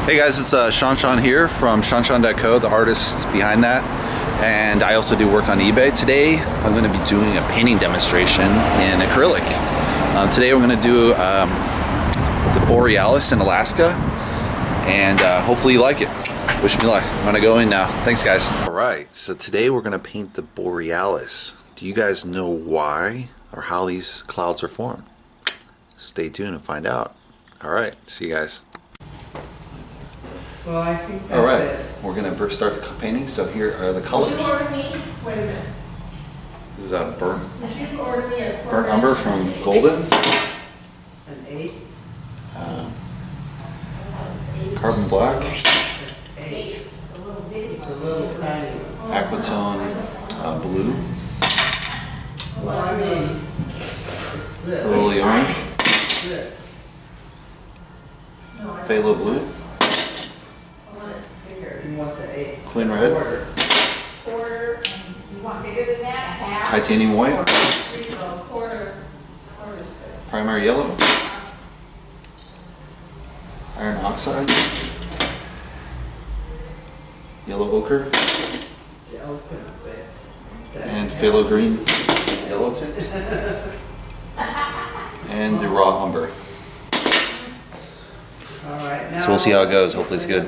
Hey guys, it's ShawNshawN here from ShawNshawN.co, the artist behind that, and I also do work on eBay. Today I'm going to be doing a painting demonstration in acrylic. Today we're going to do the Borealis in Alaska, and hopefully you like it. Wish me luck. I'm going to go in now. Thanks guys. Alright, so today we're going to paint the Borealis. Do you guys know why or how these clouds are formed? Stay tuned and find out. Alright, see you guys. Well, I think that's Alright, it. we're going to first start the painting. So here are the colors. Did you order me? Wait a minute. This is a burnt Did you order me a burnt umber from Golden. An 8? Carbon black. 8. It's a little bitty It's a one. little tiny. Aquatone blue. Well, I mean, it's this. Early orange. This. Phthalo blue. I want it bigger. You want the 8. Queen red. Quarter, you want bigger than that? A half? Titanium white. Quarter is good. Primary yellow. Iron oxide. Yellow ochre. Yeah, I was going to say that. And phthalo green yellow tint. And the raw umber. All right, now So we'll see how it goes. Hopefully it's good.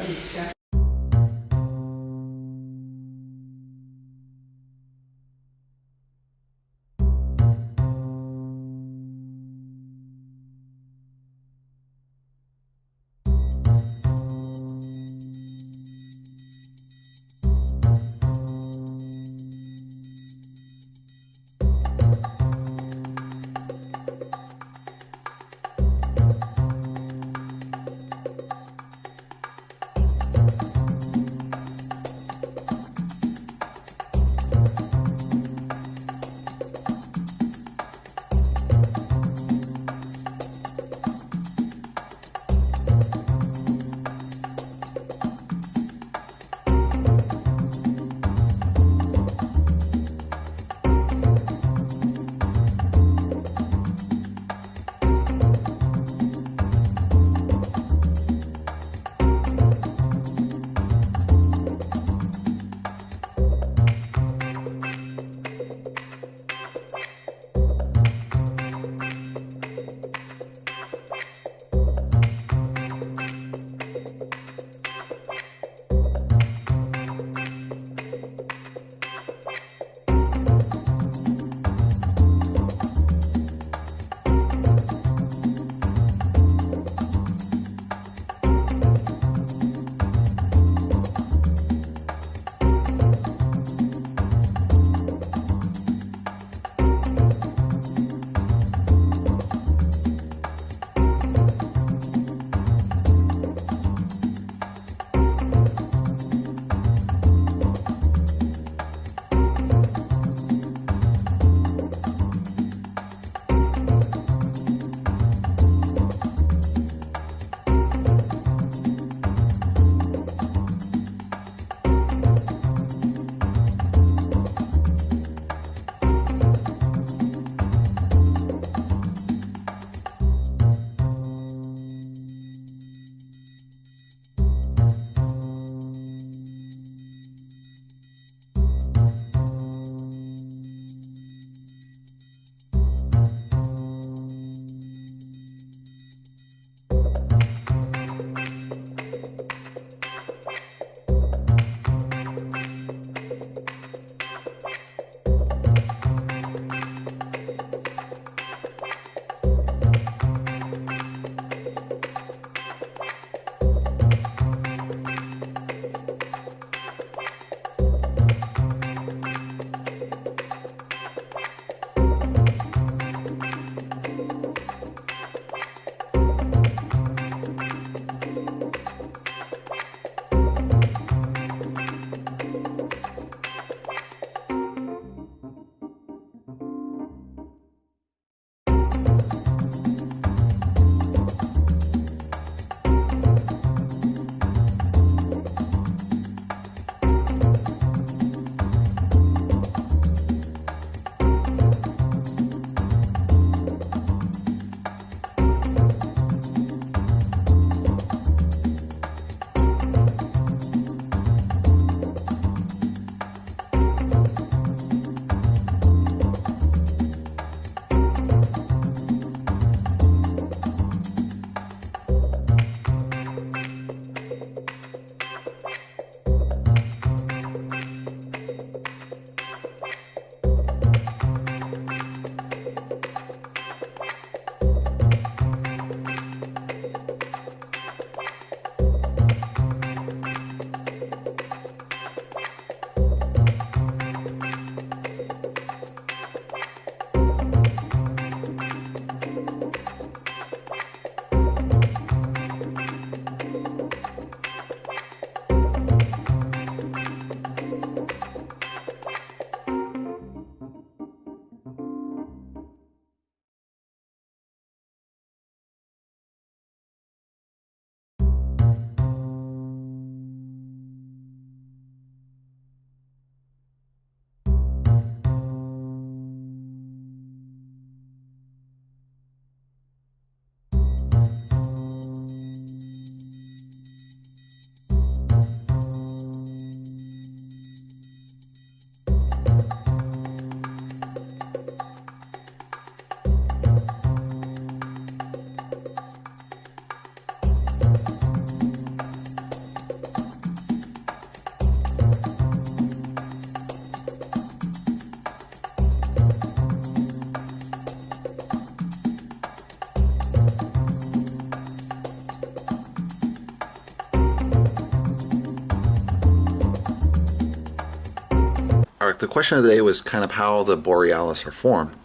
the question of the day was kind of how the Borealis are formed.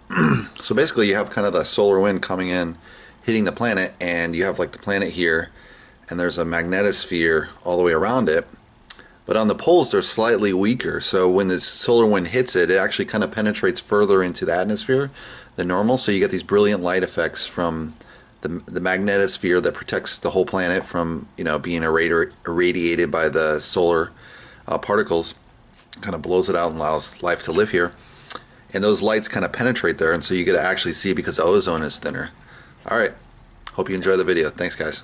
So basically you have kind of the solar wind coming in, hitting the planet, and you have like the planet here, and there's a magnetosphere all the way around it. But on the poles they're slightly weaker, so when the solar wind hits it, it actually kind of penetrates further into the atmosphere than normal, so you get these brilliant light effects from the magnetosphere that protects the whole planet from, you know, being irradiated by the solar particles. Kind of blows it out and allows life to live here, and those lights kind of penetrate there, and so you get to actually see because the ozone is thinner. All right, hope you enjoy the video. Thanks, guys.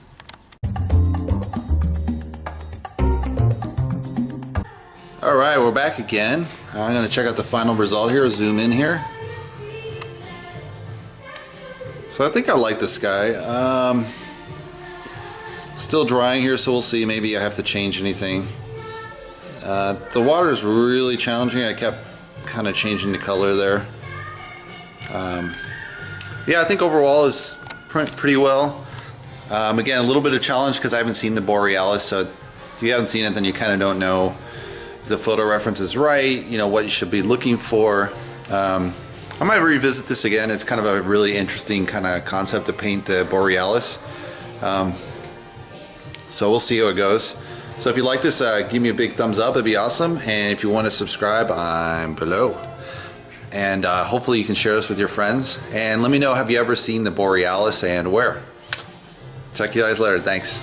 All right, we're back again. I'm going to check out the final result here. Zoom in here. So I think I like the sky. Still drying here, so we'll see. Maybe I have to change anything. The water is really challenging. I kept kind of changing the color there. Yeah, I think overall is pretty well. Again, a little bit of challenge because I haven't seen the Borealis, so if you haven't seen it, then you kind of don't know if the photo reference is right, you know, what you should be looking for. I might revisit this again. It's kind of a really interesting kind of concept to paint the Borealis. So we'll see how it goes. So if you like this, give me a big thumbs up. It'd be awesome. And if you want to subscribe, I'm below. And hopefully you can share this with your friends. And let me know, have you ever seen the Borealis and where? Check you guys later. Thanks.